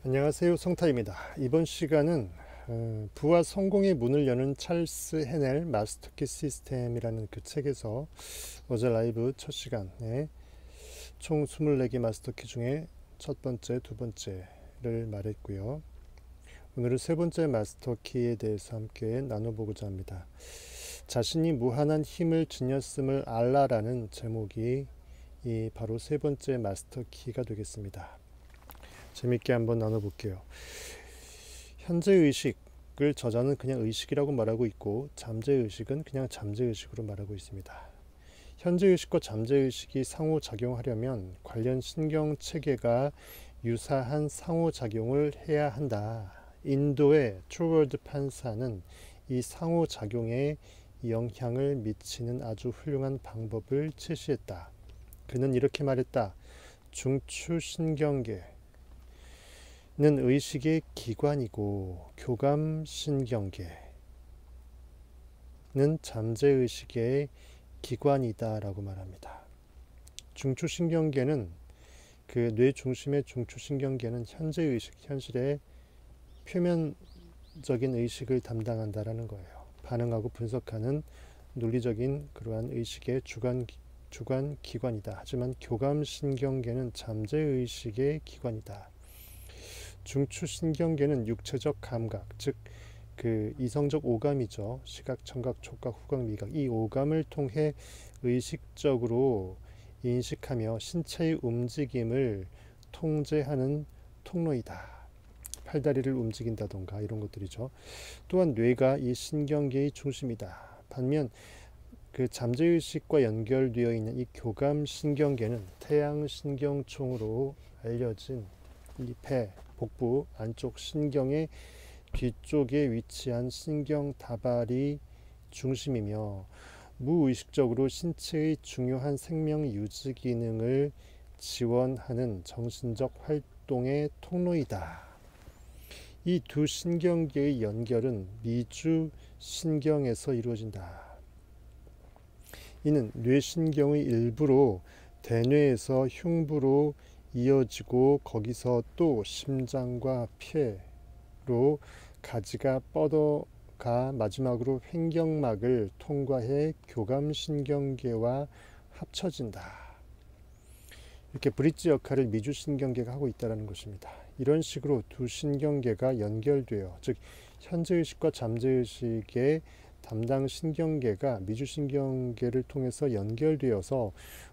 안녕하세요, 성타입니다. 이번 시간은 부와 성공의 문을 여는 찰스 헤넬 마스터키 시스템이라는 그 책에서 어제 라이브 첫 시간에 총 24개 마스터키 중에 첫 번째, 두 번째를 말했고요. 오늘은 세 번째 마스터키에 대해서 함께 나눠보고자 합니다. 자신이 무한한 힘을 지녔음을 알라라는 제목이 바로 세 번째 마스터키가 되겠습니다. 재밌게 한번 나눠볼게요. 현재의식을 저자는 그냥 의식이라고 말하고 있고, 잠재의식은 그냥 잠재의식으로 말하고 있습니다. 현재의식과 잠재의식이 상호작용하려면 관련 신경체계가 유사한 상호작용을 해야 한다. 인도의 트루워드 판사는 이 상호작용에 영향을 미치는 아주 훌륭한 방법을 제시했다. 그는 이렇게 말했다. 중추신경계 는 의식의 기관이고 교감신경계는 잠재의식의 기관이다 라고 말합니다. 중추신경계는 그 뇌 중심의 중추신경계는 현재의식, 현실의 표면적인 의식을 담당한다라는 거예요. 반응하고 분석하는 논리적인 그러한 의식의 주관 기관이다. 하지만 교감신경계는 잠재의식의 기관이다. 중추신경계는 육체적 감각, 즉 그 이성적 오감이죠. 시각, 청각, 촉각, 후각, 미각, 이 오감을 통해 의식적으로 인식하며 신체의 움직임을 통제하는 통로이다. 팔다리를 움직인다던가 이런 것들이죠. 또한 뇌가 이 신경계의 중심이다. 반면 그 잠재의식과 연결되어 있는 이 교감신경계는 태양신경총으로 알려진 이 폐, 복부 안쪽 신경의 뒤쪽에 위치한 신경 다발이 중심이며 무의식적으로 신체의 중요한 생명 유지 기능을 지원하는 정신적 활동의 통로이다. 이 두 신경계의 연결은 미주 신경에서 이루어진다. 이는 뇌신경의 일부로 대뇌에서 흉부로 이어지고 거기서 또 심장과 폐로 가지가 뻗어가 마지막으로 횡격막을 통과해 교감신경계와 합쳐진다. 이렇게 브릿지 역할을 미주신경계가 하고 있다는 것입니다. 이런 식으로 두 신경계가 연결되어, 즉 현재의식과 잠재의식의 담당 신경계가 미주신경계를 통해서 연결되어서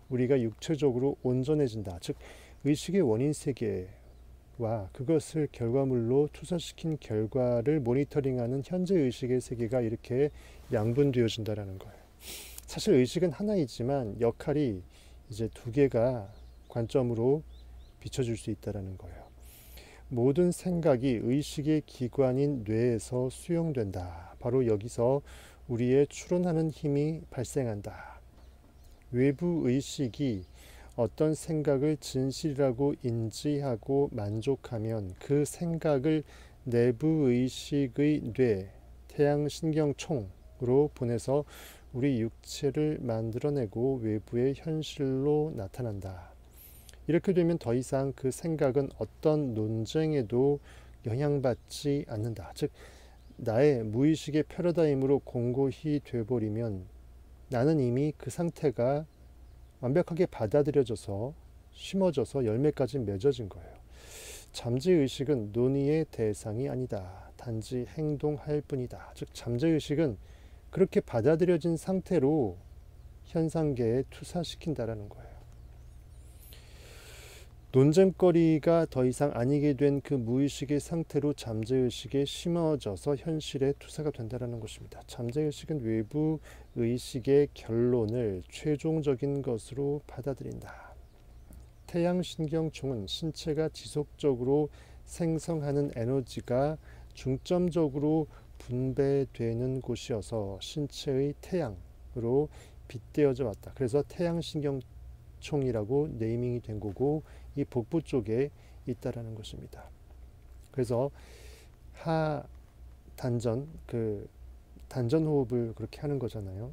우리가 육체적으로 온전해진다. 즉 의식의 원인 세계와 그것을 결과물로 투사시킨 결과를 모니터링하는 현재의식의 세계가 이렇게 양분되어진다는 거예요. 사실 의식은 하나이지만 역할이 이제 두 개가 관점으로 비춰줄 수 있다는 거예요. 모든 생각이 의식의 기관인 뇌에서 수용된다. 바로 여기서 우리의 추론하는 힘이 발생한다. 외부 의식이 어떤 생각을 진실이라고 인지하고 만족하면 그 생각을 내부 의식의 뇌, 태양신경총으로 보내서 우리 육체를 만들어내고 외부의 현실로 나타난다. 이렇게 되면 더 이상 그 생각은 어떤 논쟁에도 영향받지 않는다. 즉 나의 무의식의 패러다임으로 공고히 돼버리면 나는 이미 그 상태가 완벽하게 받아들여져서 심어져서 열매까지 맺어진 거예요. 잠재의식은 논의의 대상이 아니다. 단지 행동할 뿐이다. 즉 잠재의식은 그렇게 받아들여진 상태로 현상계에 투사시킨다라는 거예요. 논쟁거리가 더 이상 아니게 된 그 무의식의 상태로 잠재의식에 심어져서 현실에 투사가 된다는 것입니다. 잠재의식은 외부 의식의 결론을 최종적인 것으로 받아들인다. 태양신경총은 신체가 지속적으로 생성하는 에너지가 중점적으로 분배되는 곳이어서 신체의 태양으로 빗대어져 왔다. 그래서 태양신경총이라고 네이밍이 된 거고 이 복부 쪽에 있다라는 것입니다. 그래서 하 단전, 그 단전 호흡을 그렇게 하는 거잖아요.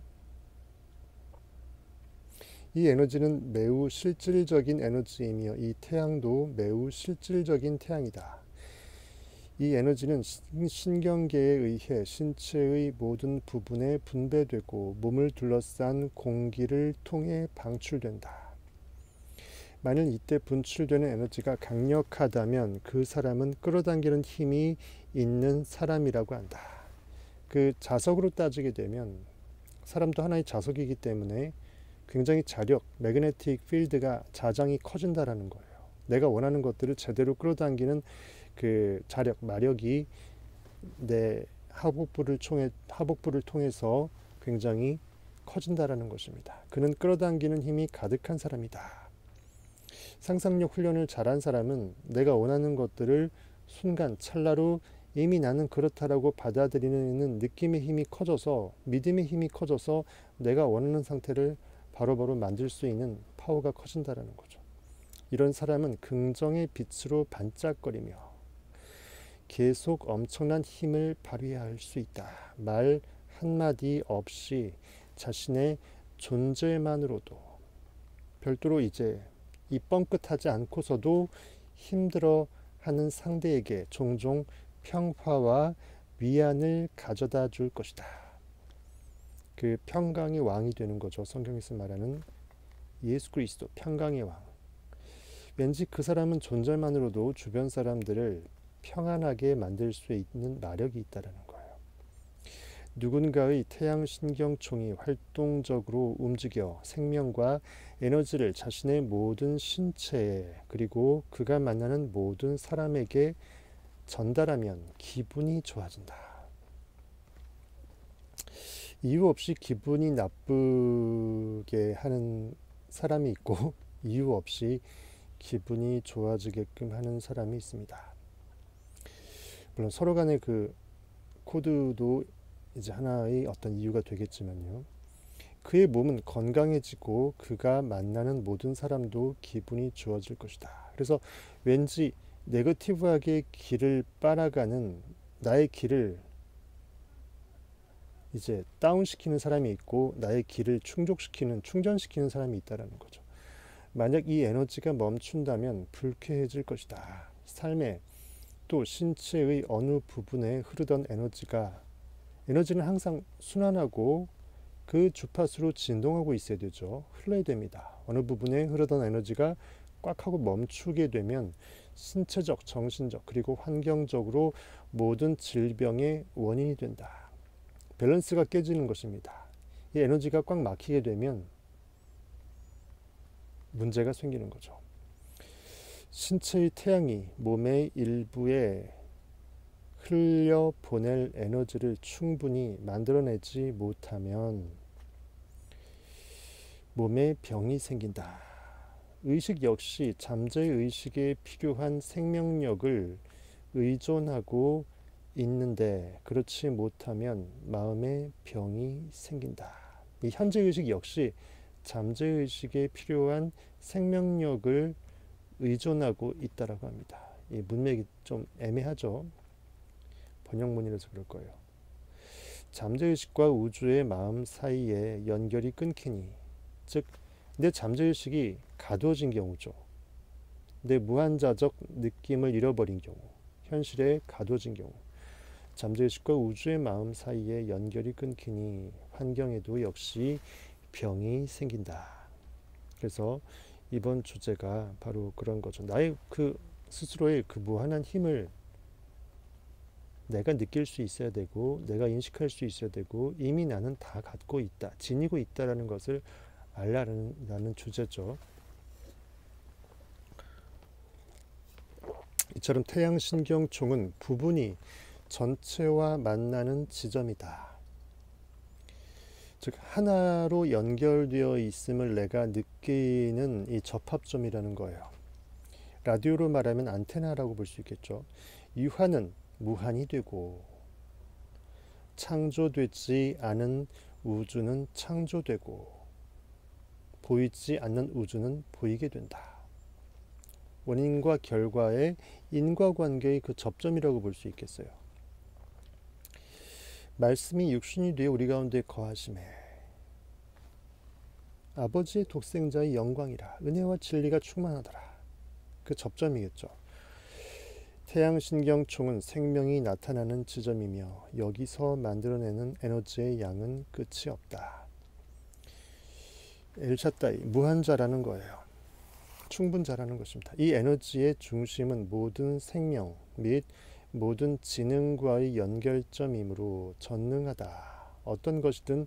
이 에너지는 매우 실질적인 에너지이며 이 태양도 매우 실질적인 태양이다. 이 에너지는 신경계에 의해 신체의 모든 부분에 분배되고 몸을 둘러싼 공기를 통해 방출된다. 만일 이때 분출되는 에너지가 강력하다면 그 사람은 끌어당기는 힘이 있는 사람이라고 한다. 그 자석으로 따지게 되면 사람도 하나의 자석이기 때문에 굉장히 자력, 매그네틱 필드가 자장이 커진다라는 거예요. 내가 원하는 것들을 제대로 끌어당기는 그 자력, 마력이 내 하복부를 통해서 굉장히 커진다라는 것입니다. 그는 끌어당기는 힘이 가득한 사람이다. 상상력 훈련을 잘한 사람은 내가 원하는 것들을 순간 찰나로 이미 나는 그렇다라고 받아들이는 느낌의 힘이 커져서, 믿음의 힘이 커져서 내가 원하는 상태를 바로바로 만들 수 있는 파워가 커진다라는 거죠. 이런 사람은 긍정의 빛으로 반짝거리며 계속 엄청난 힘을 발휘할 수 있다. 말 한마디 없이 자신의 존재만으로도 별도로 이제 이 뻥끗하지 않고서도 힘들어하는 상대에게 종종 평화와 위안을 가져다 줄 것이다. 그 평강의 왕이 되는 거죠. 성경에서 말하는 예수 그리스도 평강의 왕. 왠지 그 사람은 존재만으로도 주변 사람들을 평안하게 만들 수 있는 마력이 있다는 거예요. 누군가의 태양신경총이 활동적으로 움직여 생명과 에너지를 자신의 모든 신체에 그리고 그가 만나는 모든 사람에게 전달하면 기분이 좋아진다. 이유 없이 기분이 나쁘게 하는 사람이 있고 이유 없이 기분이 좋아지게끔 하는 사람이 있습니다. 물론 서로 간의 그 코드도 이제 하나의 어떤 이유가 되겠지만요. 그의 몸은 건강해지고 그가 만나는 모든 사람도 기분이 좋아질 것이다. 그래서 왠지 네거티브하게 길을 빨아가는 나의 길을 이제 다운시키는 사람이 있고 나의 길을 충전시키는 사람이 있다는 거죠. 만약 이 에너지가 멈춘다면 불쾌해질 것이다. 삶에 또 신체의 어느 부분에 흐르던 에너지는 항상 순환하고 그 주파수로 진동하고 있어야 되죠. 흘러야 됩니다. 어느 부분에 흐르던 에너지가 꽉 하고 멈추게 되면 신체적, 정신적 그리고 환경적으로 모든 질병의 원인이 된다. 밸런스가 깨지는 것입니다. 이 에너지가 꽉 막히게 되면 문제가 생기는 거죠. 신체의 태양이 몸의 일부에 흘려보낼 에너지를 충분히 만들어내지 못하면 몸에 병이 생긴다. 의식 역시 잠재의 의식에 필요한 생명력을 의존하고 있는데 그렇지 못하면 마음에 병이 생긴다. 이 현재의식 역시 잠재의식에 필요한 생명력을 의존하고 있다라고 합니다. 이 문맥이 좀 애매하죠. 번역문이라서 그럴 거예요. 잠재의식과 우주의 마음 사이에 연결이 끊기니, 즉 내 잠재의식이 가두어진 경우죠. 내 무한자적 느낌을 잃어버린 경우, 현실에 가두어진 경우, 잠재의식과 우주의 마음 사이에 연결이 끊기니 환경에도 역시 병이 생긴다. 그래서 이번 주제가 바로 그런 거죠. 나의 그 스스로의 그 무한한 힘을 내가 느낄 수 있어야 되고 내가 인식할 수 있어야 되고 이미 나는 다 갖고 있다, 지니고 있다라는 것을 알라는 주제죠. 이처럼 태양신경총은 부분이 전체와 만나는 지점이다. 즉 하나로 연결되어 있음을 내가 느끼는 이 접합점이라는 거예요. 라디오로 말하면 안테나라고 볼 수 있겠죠. 이화는 무한이 되고 창조되지 않은 우주는 창조되고 보이지 않는 우주는 보이게 된다. 원인과 결과의 인과관계의 그 접점이라고 볼 수 있겠어요. 말씀이 육신이 되어 우리 가운데 거하심에 아버지의 독생자의 영광이라 은혜와 진리가 충만하더라. 그 접점이겠죠. 태양신경총은 생명이 나타나는 지점이며 여기서 만들어내는 에너지의 양은 끝이 없다. 엘샤다이, 무한자라는 거예요. 충분자라는 것입니다. 이 에너지의 중심은 모든 생명 및 모든 지능과의 연결점이므로 전능하다. 어떤 것이든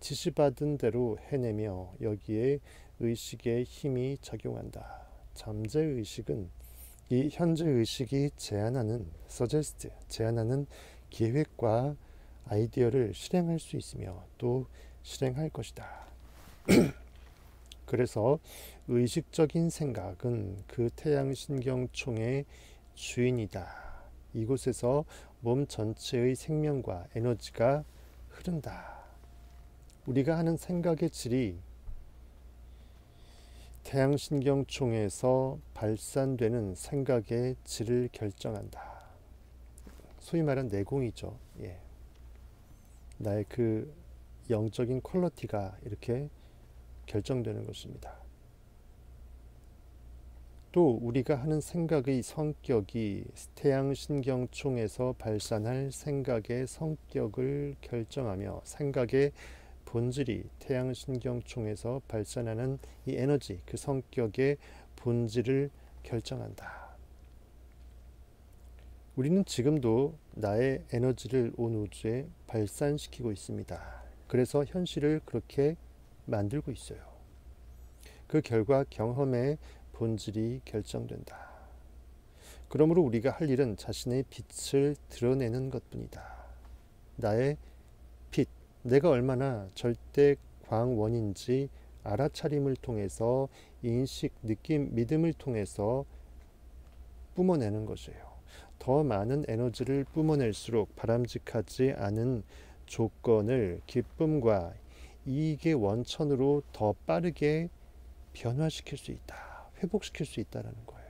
지시받은 대로 해내며 여기에 의식의 힘이 작용한다. 잠재의식은 이 현재의식이 제안하는 suggest, 제안하는 계획과 아이디어를 실행할 수 있으며 또 실행할 것이다. 그래서 의식적인 생각은 그 태양신경총의 주인이다. 이곳에서 몸 전체의 생명과 에너지가 흐른다. 우리가 하는 생각의 질이 태양신경총에서 발산되는 생각의 질을 결정한다. 소위 말하는 내공이죠. 나의 그 영적인 퀄리티가 이렇게 결정되는 것입니다. 또 우리가 하는 생각의 성격이 태양신경총에서 발산할 생각의 성격을 결정하며 생각의 본질이 태양신경총에서 발산하는 이 에너지, 그 성격의 본질을 결정한다. 우리는 지금도 나의 에너지를 온 우주에 발산시키고 있습니다. 그래서 현실을 그렇게 만들고 있어요. 그 결과 경험의 본질이 결정된다. 그러므로 우리가 할 일은 자신의 빛을 드러내는 것뿐이다. 나의 빛, 내가 얼마나 절대 광원인지 알아차림을 통해서 인식, 느낌, 믿음을 통해서 뿜어내는 것이에요. 더 많은 에너지를 뿜어낼수록 바람직하지 않은 조건을 기쁨과 이익의 원천으로 더 빠르게 변화시킬 수 있다. 회복시킬 수 있다는 거예요.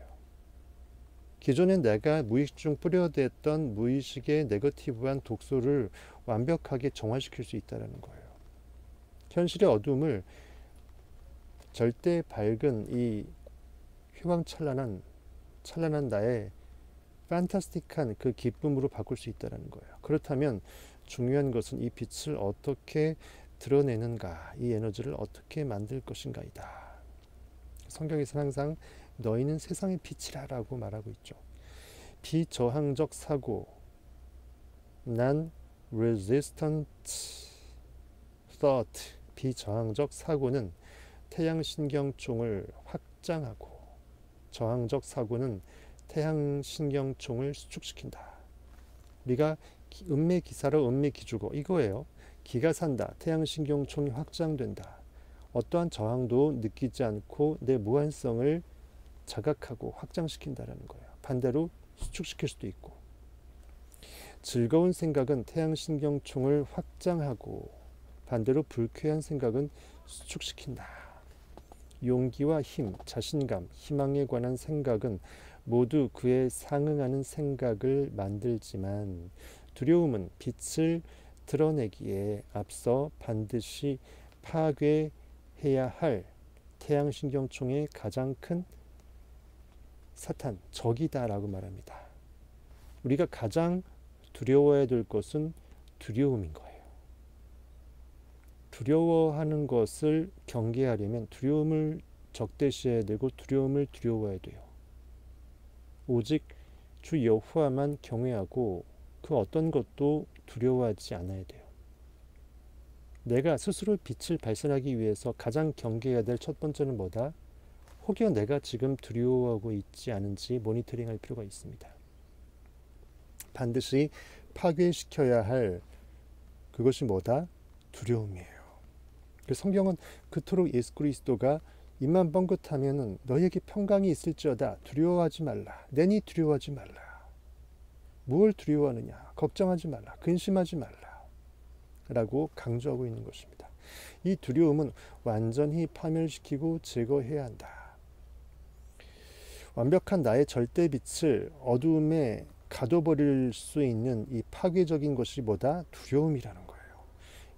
기존에 내가 무의식 중 뿌려댔던 무의식의 네거티브한 독소를 완벽하게 정화시킬 수 있다는 거예요. 현실의 어둠을 절대 밝은 이 휘황찬란한 나의 판타스틱한 그 기쁨으로 바꿀 수 있다는 거예요. 그렇다면 중요한 것은 이 빛을 어떻게 드러내는가, 이 에너지를 어떻게 만들 것인가이다. 성경에서는 항상 너희는 세상의 빛이라 라고 말하고 있죠. 비저항적 사고, non-resistant thought, 비저항적 사고는 태양신경총을 확장하고 저항적 사고는 태양신경총을 수축시킨다. 우리가 음매기사로 음매기주고 이거예요. 기가 산다. 태양신경총이 확장된다. 어떠한 저항도 느끼지 않고 내 무한성을 자각하고 확장시킨다는 거예요. 반대로 수축시킬 수도 있고. 즐거운 생각은 태양신경총을 확장하고 반대로 불쾌한 생각은 수축시킨다. 용기와 힘, 자신감, 희망에 관한 생각은 모두 그에 상응하는 생각을 만들지만 두려움은 빛을 드러내기에 앞서 반드시 파괴해야 할 태양신경총의 가장 큰 사탄, 적이다라고 말합니다. 우리가 가장 두려워해야 될 것은 두려움인 거예요. 두려워하는 것을 경계하려면 두려움을 적대시해야 되고 두려움을 두려워해야 돼요. 오직 주 여호와만 경외하고 그 어떤 것도 두려워하지 않아야 돼요. 내가 스스로 빛을 발산하기 위해서 가장 경계해야 될 첫 번째는 뭐다? 혹여 내가 지금 두려워하고 있지 않은지 모니터링할 필요가 있습니다. 반드시 파괴시켜야 할 그것이 뭐다? 두려움이에요. 성경은 그토록 예수 그리스도가 입만 뻥긋하면 너에게 평강이 있을지어다. 두려워하지 말라. 내니 두려워하지 말라. 무엇을 두려워하느냐? 걱정하지 말라. 근심하지 말라. 라고 강조하고 있는 것입니다. 이 두려움은 완전히 파멸시키고 제거해야 한다. 완벽한 나의 절대 빛을 어두움에 가둬버릴 수 있는 이 파괴적인 것이 뭐다? 두려움이라는 거예요.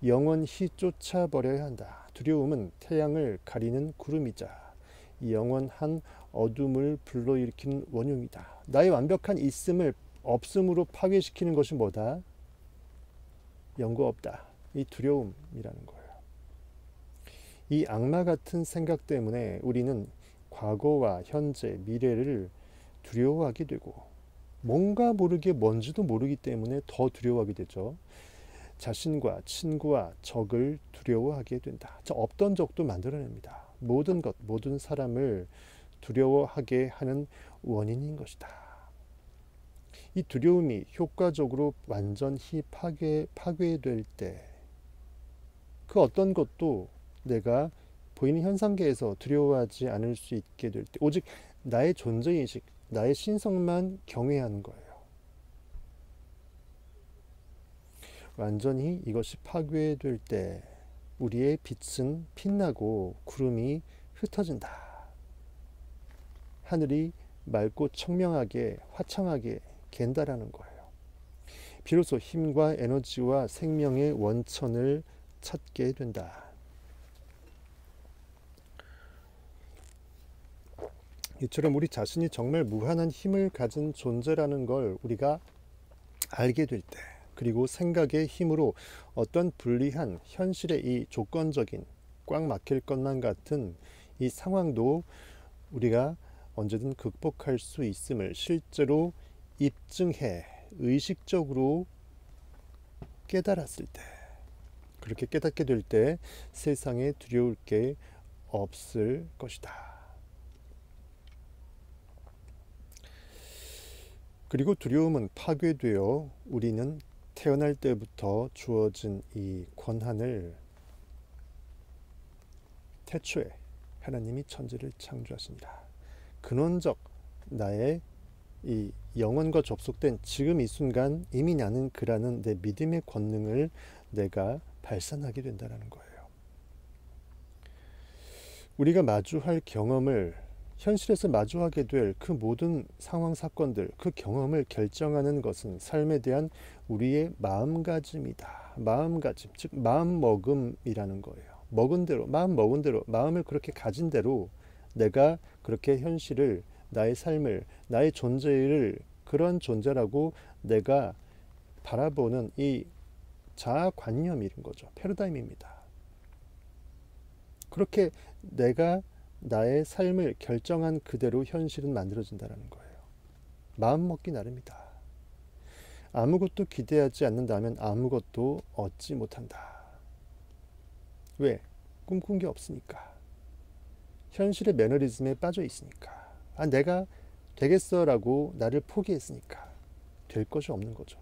영원히 쫓아버려야 한다. 두려움은 태양을 가리는 구름이자 영원한 어둠을 불러일으키는 원흉이다. 나의 완벽한 있음을 없음으로 파괴시키는 것이 뭐다? 연고 없다. 이 두려움이라는 거예요. 이 악마 같은 생각 때문에 우리는 과거와 현재, 미래를 두려워하게 되고 뭔가 모르게 뭔지도 모르기 때문에 더 두려워하게 되죠. 자신과 친구와 적을 두려워하게 된다. 없던 적도 만들어냅니다. 모든 것, 모든 사람을 두려워하게 하는 원인인 것이다. 이 두려움이 효과적으로 완전히 파괴될 때 그 어떤 것도 내가 보이는 현상계에서 두려워하지 않을 수 있게 될 때 오직 나의 존재의식, 나의 신성만 경외하는 거예요. 완전히 이것이 파괴될 때 우리의 빛은 빛나고 구름이 흩어진다. 하늘이 맑고 청명하게 화창하게 갠다라는 거예요. 비로소 힘과 에너지와 생명의 원천을 찾게 된다. 이처럼 우리 자신이 정말 무한한 힘을 가진 존재라는 걸 우리가 알게 될 때, 그리고 생각의 힘으로 어떤 불리한 현실의 이 조건적인 꽉 막힐 것만 같은 이 상황도 우리가 언제든 극복할 수 있음을 실제로 입증해 의식적으로 깨달았을 때, 그렇게 깨닫게 될 때 세상에 두려울 게 없을 것이다. 그리고 두려움은 파괴되어 우리는 태어날 때부터 주어진 이 권한을, 태초에 하나님이 천지를 창조하십니다. 근원적 나의 이 영혼과 접속된 지금 이 순간 이미 나는 그라는 내 믿음의 권능을 내가 발산하게 된다는 거예요. 우리가 마주할 경험을, 현실에서 마주하게 될 그 모든 상황 사건들, 그 경험을 결정하는 것은 삶에 대한 우리의 마음가짐이다. 마음가짐, 즉 마음먹음이라는 거예요. 먹은 대로, 마음 먹은 대로, 마음을 그렇게 가진 대로 내가 그렇게 현실을, 나의 삶을, 나의 존재를 그런 존재라고 내가 바라보는 이 자아관념인 거죠. 패러다임입니다. 그렇게 내가 나의 삶을 결정한 그대로 현실은 만들어진다는 거예요. 마음먹기 나름이다. 아무것도 기대하지 않는다면 아무것도 얻지 못한다. 왜? 꿈꾼 게 없으니까. 현실의 매너리즘에 빠져 있으니까. 내가 되겠어라고 나를 포기했으니까 될 것이 없는 거죠.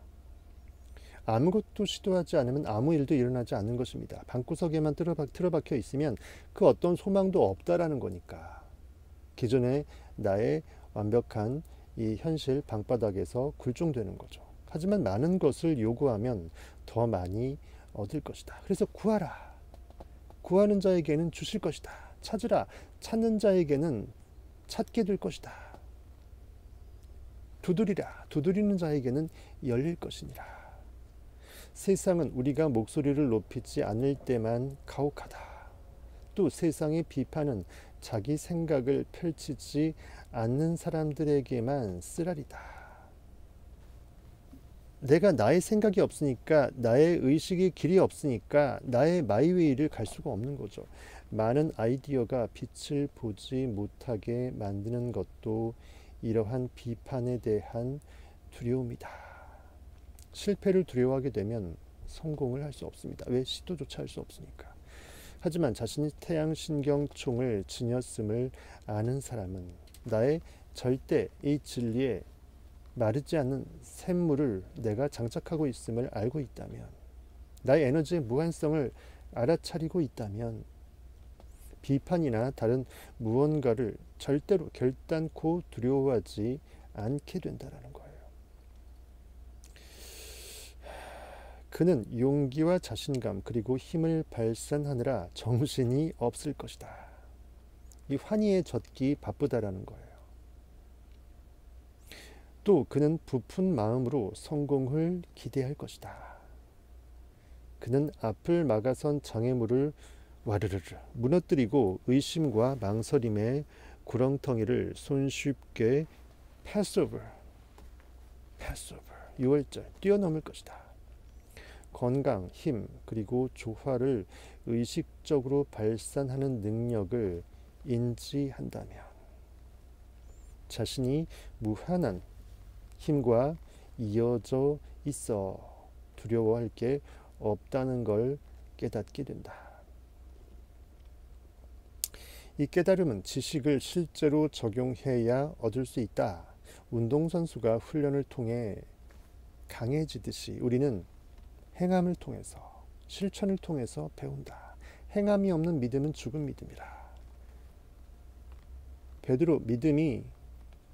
아무것도 시도하지 않으면 아무 일도 일어나지 않는 것입니다. 방구석에만 틀어박혀 있으면 그 어떤 소망도 없다라는 거니까. 기존의 나의 완벽한 이 현실 방바닥에서 굴종되는 거죠. 하지만 많은 것을 요구하면 더 많이 얻을 것이다. 그래서 구하라. 구하는 자에게는 주실 것이다. 찾으라. 찾는 자에게는 찾게 될 것이다. 두드리라. 두드리는 자에게는 열릴 것이니라. 세상은 우리가 목소리를 높이지 않을 때만 가혹하다. 또 세상의 비판은 자기 생각을 펼치지 않는 사람들에게만 쓰라리다. 내가 나의 생각이 없으니까, 나의 의식의 길이 없으니까 나의 마이웨이를 갈 수가 없는 거죠. 많은 아이디어가 빛을 보지 못하게 만드는 것도 이러한 비판에 대한 두려움이다. 실패를 두려워하게 되면 성공을 할 수 없습니다. 왜? 시도조차 할 수 없으니까. 하지만 자신이 태양신경총을 지녔음을 아는 사람은 나의 절대 이 진리에 마르지 않는 샘물을 내가 장착하고 있음을 알고 있다면, 나의 에너지의 무한성을 알아차리고 있다면 비판이나 다른 무언가를 절대로 결단코 두려워하지 않게 된다는 거예요. 그는 용기와 자신감 그리고 힘을 발산하느라 정신이 없을 것이다. 이 환희에 젖기 바쁘다라는 거예요. 또 그는 부푼 마음으로 성공을 기대할 것이다. 그는 앞을 막아선 장애물을 와르르르 무너뜨리고 의심과 망설임에 구렁텅이를 손쉽게 패스오버, 6월절 뛰어넘을 것이다. 건강, 힘, 그리고 조화를 의식적으로 발산하는 능력을 인지한다면 자신이 무한한 힘과 이어져 있어 두려워할 게 없다는 걸 깨닫게 된다. 이 깨달음은 지식을 실제로 적용해야 얻을 수 있다. 운동선수가 훈련을 통해 강해지듯이 우리는 행함을 통해서, 실천을 통해서 배운다. 행함이 없는 믿음은 죽은 믿음이라. 베드로 믿음이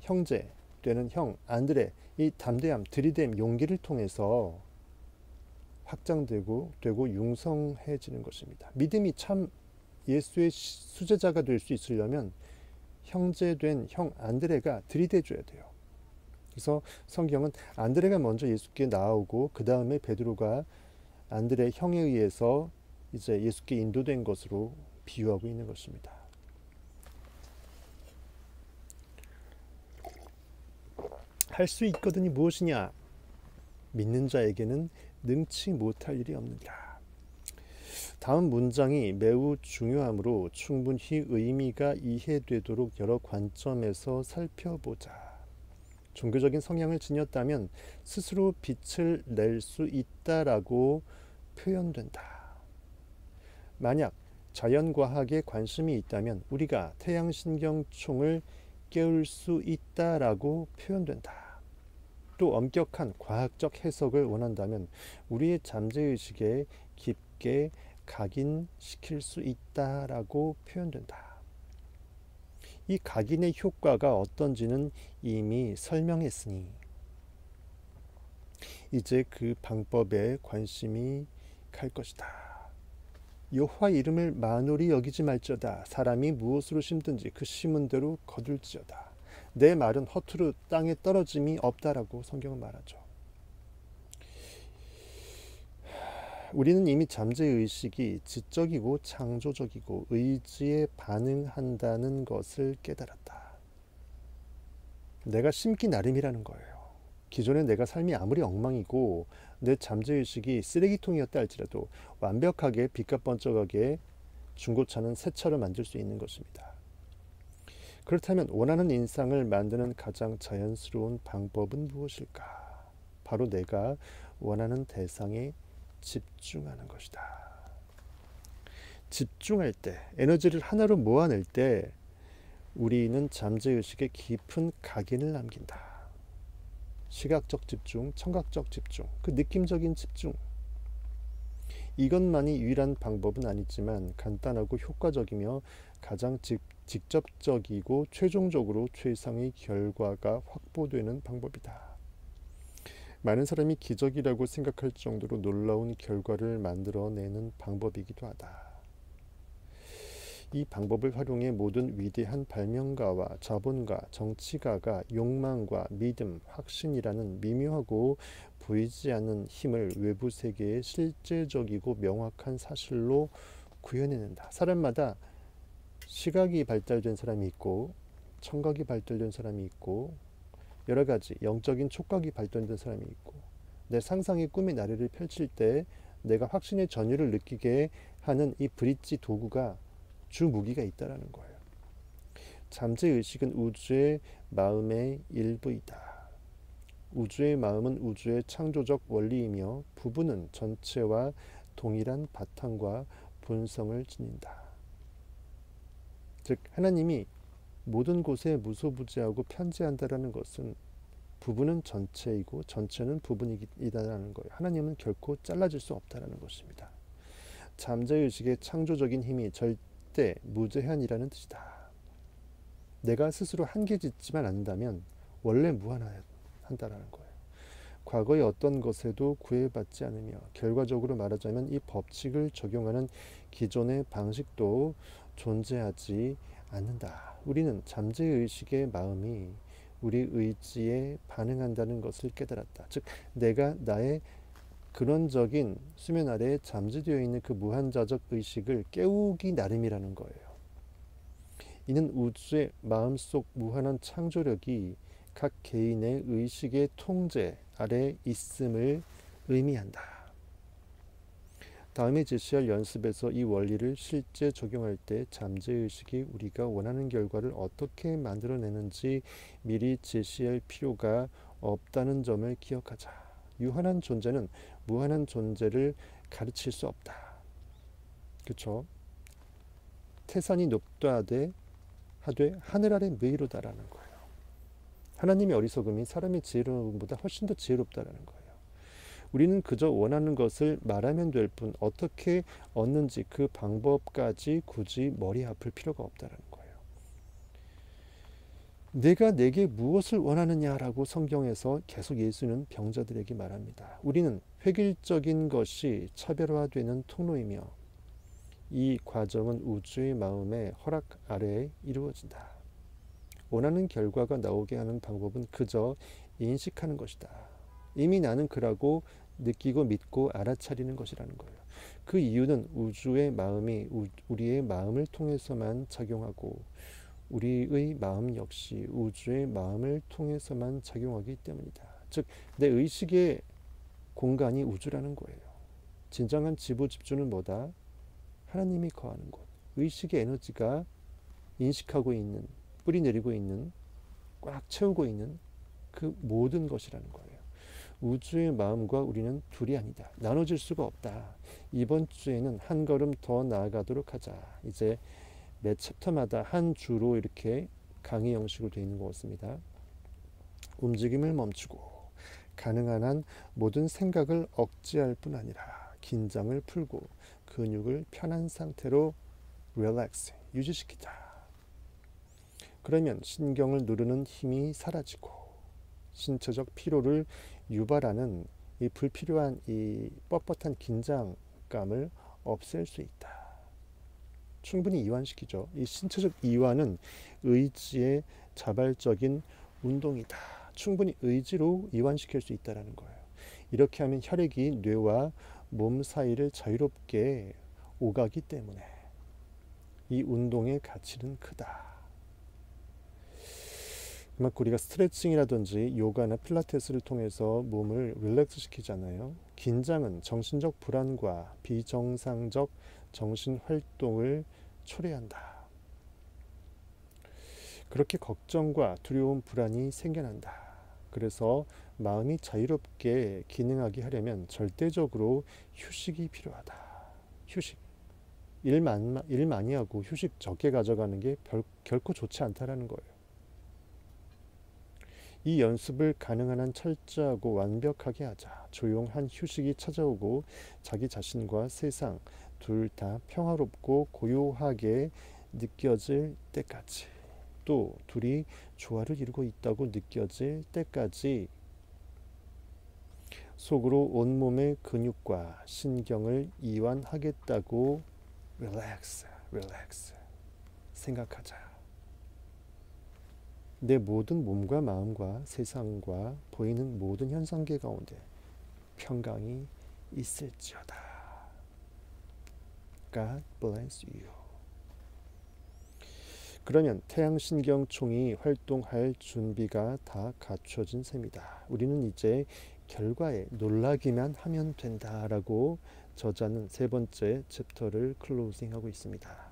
형제 되는 형 안드레, 이 담대함, 들이댐, 용기를 통해서 확장되고 융성해지는 것입니다. 믿음이 참 예수의 수제자가 될 수 있으려면 형제 된 형 안드레가 들이대줘야 돼요. 그래서 성경은 안드레가 먼저 예수께 나오고 그 다음에 베드로가 안드레 형에 의해서 이제 예수께 인도된 것으로 비유하고 있는 것입니다. 할 수 있거든이 무엇이냐? 믿는 자에게는 능치 못할 일이 없느니라. 다음 문장이 매우 중요하므로 충분히 의미가 이해되도록 여러 관점에서 살펴보자. 종교적인 성향을 지녔다면 스스로 빛을 낼 수 있다라고 표현된다. 만약 자연과학에 관심이 있다면 우리가 태양신경총을 깨울 수 있다라고 표현된다. 또 엄격한 과학적 해석을 원한다면 우리의 잠재의식에 깊게 각인시킬 수 있다라고 표현된다. 이 각인의 효과가 어떤지는 이미 설명했으니 이제 그 방법에 관심이 갈 것이다. 여호와 이름을 만홀히 여기지 말지어다. 사람이 무엇으로 심든지 그 심은 대로 거둘지어다. 내 말은 허투루 땅에 떨어짐이 없다라고 성경은 말하죠. 우리는 이미 잠재의식이 지적이고 창조적이고 의지에 반응한다는 것을 깨달았다. 내가 심기 나름이라는 거예요. 기존에 내가 삶이 아무리 엉망이고 내 잠재의식이 쓰레기통이었다 할지라도 완벽하게 빛과 번쩍하게 중고차는 새 차로 만들 수 있는 것입니다. 그렇다면 원하는 인상을 만드는 가장 자연스러운 방법은 무엇일까? 바로 내가 원하는 대상에 집중하는 것이다. 집중할 때, 에너지를 하나로 모아낼 때 우리는 잠재의식에 깊은 각인을 남긴다. 시각적 집중, 청각적 집중, 그 느낌적인 집중. 이것만이 유일한 방법은 아니지만 간단하고 효과적이며 가장 직접적이고 최종적으로 최상의 결과가 확보되는 방법이다. 많은 사람이 기적이라고 생각할 정도로 놀라운 결과를 만들어내는 방법이기도 하다. 이 방법을 활용해 모든 위대한 발명가와 자본가, 정치가가 욕망과 믿음, 확신이라는 미묘하고 보이지 않는 힘을 외부 세계의 실제적이고 명확한 사실로 구현해낸다. 사람마다 시각이 발달된 사람이 있고 청각이 발달된 사람이 있고 여러 가지 영적인 촉각이 발달된 사람이 있고 내 상상의 꿈의 나래를 펼칠 때 내가 확신의 전율을 느끼게 하는 이 브릿지 도구가 주 무기가 있다라는 거예요. 잠재의식은 우주의 마음의 일부이다. 우주의 마음은 우주의 창조적 원리이며 부분은 전체와 동일한 바탕과 본성을 지닌다. 즉 하나님이 모든 곳에 무소부지하고 편재한다라는 것은 부분은 전체이고 전체는 부분이다라는 거예요. 하나님은 결코 잘라질 수 없다라는 것입니다. 잠재의식의 창조적인 힘이 절대 무제한이라는 뜻이다. 내가 스스로 한계짓지만 않는다면 원래 무한한다라는 거예요. 과거의 어떤 것에도 구애받지 않으며 결과적으로 말하자면 이 법칙을 적용하는 기존의 방식도 존재하지 않는다. 우리는 잠재의식의 마음이 우리 의지에 반응한다는 것을 깨달았다. 즉 내가 나의 근원적인 수면 아래에 잠재되어 있는 그 무한자적 의식을 깨우기 나름이라는 거예요. 이는 우주의 마음속 무한한 창조력이 각 개인의 의식의 통제 아래 있음을 의미한다. 다음에 제시할 연습에서 이 원리를 실제 적용할 때 잠재의식이 우리가 원하는 결과를 어떻게 만들어내는지 미리 제시할 필요가 없다는 점을 기억하자. 유한한 존재는 무한한 존재를 가르칠 수 없다. 그렇죠? 태산이 높다 하되 하늘 아래 매이로다라는 거예요. 하나님의 어리석음이 사람의 지혜로움보다 훨씬 더 지혜롭다라는 거예요. 우리는 그저 원하는 것을 말하면 될 뿐 어떻게 얻는지 그 방법까지 굳이 머리 아플 필요가 없다는 거예요. 내가 내게 무엇을 원하느냐라고 성경에서 계속 예수는 병자들에게 말합니다. 우리는 획일적인 것이 차별화되는 통로이며 이 과정은 우주의 마음의 허락 아래에 이루어진다. 원하는 결과가 나오게 하는 방법은 그저 인식하는 것이다. 이미 나는 그라고 느끼고 믿고 알아차리는 것이라는 거예요. 그 이유는 우주의 마음이 우리의 마음을 통해서만 작용하고 우리의 마음 역시 우주의 마음을 통해서만 작용하기 때문이다. 즉, 내 의식의 공간이 우주라는 거예요. 진정한 지부집주는 뭐다? 하나님이 거하는 곳. 의식의 에너지가 인식하고 있는, 뿌리 내리고 있는, 꽉 채우고 있는 그 모든 것이라는 거예요. 우주의 마음과 우리는 둘이 아니다. 나눠질 수가 없다. 이번 주에는 한 걸음 더 나아가도록 하자. 이제 매 챕터마다 한 주로 이렇게 강의 형식으로 되어 있는 것 같습니다. 움직임을 멈추고 가능한 한 모든 생각을 억제할 뿐 아니라 긴장을 풀고 근육을 편한 상태로 릴렉스, 유지시키자. 그러면 신경을 누르는 힘이 사라지고 신체적 피로를 유발하는 이 불필요한 이 뻣뻣한 긴장감을 없앨 수 있다. 충분히 이완시키죠. 이 신체적 이완은 의지의 자발적인 운동이다. 충분히 의지로 이완시킬 수 있다는 거예요. 이렇게 하면 혈액이 뇌와 몸 사이를 자유롭게 오가기 때문에 이 운동의 가치는 크다. 그만큼 우리가 스트레칭이라든지 요가나 필라테스를 통해서 몸을 릴렉스 시키잖아요. 긴장은 정신적 불안과 비정상적 정신 활동을 초래한다. 그렇게 걱정과 두려움, 불안이 생겨난다. 그래서 마음이 자유롭게 기능하게 하려면 절대적으로 휴식이 필요하다. 휴식. 일 많이 하고 휴식 적게 가져가는 게 결코 좋지 않다라는 거예요. 이 연습을 가능한 한 철저하고 완벽하게 하자. 조용한 휴식이 찾아오고 자기 자신과 세상 둘 다 평화롭고 고요하게 느껴질 때까지, 또 둘이 조화를 이루고 있다고 느껴질 때까지 속으로 온몸의 근육과 신경을 이완하겠다고 릴렉스 생각하자. 내 모든 몸과 마음과 세상과 보이는 모든 현상계 가운데 평강이 있을지어다. God bless you. 그러면 태양신경총이 활동할 준비가 다 갖춰진 셈이다. 우리는 이제 결과에 놀라기만 하면 된다라고 저자는 세 번째 챕터를 클로징하고 있습니다.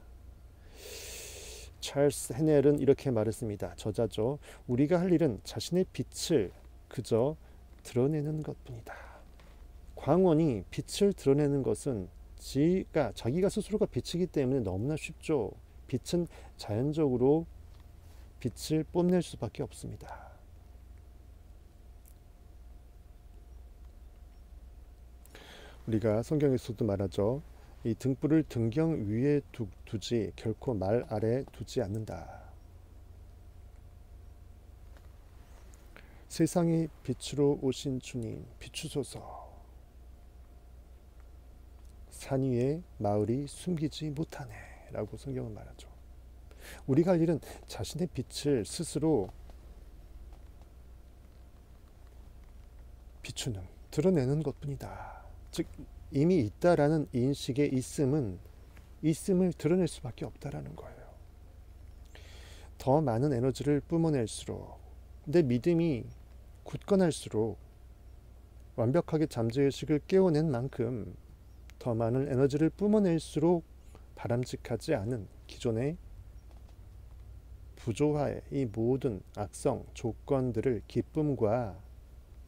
찰스 헤넬은 이렇게 말했습니다. 저자죠. 우리가 할 일은 자신의 빛을 그저 드러내는 것뿐이다. 광원이 빛을 드러내는 것은 자기가 스스로가 빛이기 때문에 너무나 쉽죠. 빛은 자연적으로 빛을 뽐낼 수밖에 없습니다. 우리가 성경에서도 말하죠. 이 등불을 등경 위에 두지 결코 말 아래 두지 않는다. 세상의 빛으로 오신 주님 비추소서. 산 위에 마을이 숨기지 못하네 라고 성경은 말하죠. 우리가 할 일은 자신의 빛을 스스로 비추는, 드러내는 것뿐이다. 즉 이미 있다라는 인식의 있음을 드러낼 수밖에 없다라는 거예요. 더 많은 에너지를 뿜어낼수록, 내 믿음이 굳건할수록, 완벽하게 잠재의식을 깨워낸 만큼 더 많은 에너지를 뿜어낼수록 바람직하지 않은 기존의 부조화의 이 모든 악성 조건들을 기쁨과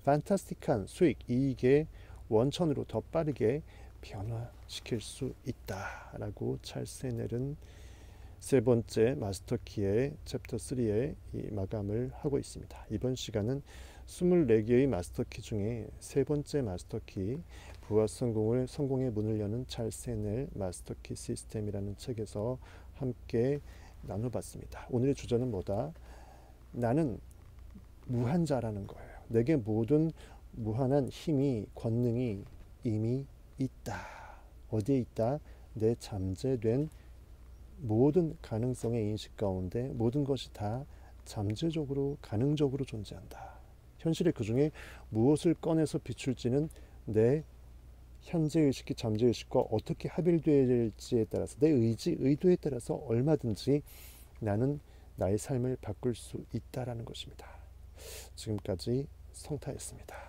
판타스틱한 수익, 이익의 원천으로 더 빠르게 변화시킬 수 있다라고 찰스 헤넬은 세 번째 마스터키의 챕터 3의 이 마감을 하고 있습니다. 이번 시간은 24개의 마스터키 중에 세 번째 마스터키, 부와 성공의 문을 여는 찰스 헤넬 마스터키 시스템이라는 책에서 함께 나눠봤습니다. 오늘의 주제는 뭐다? 나는 무한자라는 거예요. 내게 모든 무한한 힘이, 권능이 이미 있다. 어디에 있다? 내 잠재된 모든 가능성의 인식 가운데 모든 것이 다 잠재적으로, 가능적으로 존재한다. 현실의 그 중에 무엇을 꺼내서 비출지는 내 현재의식이 잠재의식과 어떻게 합일되어야 될지에 따라서, 내 의지, 의도에 따라서 얼마든지 나는 나의 삶을 바꿀 수 있다라는 것입니다. 지금까지 성타였습니다.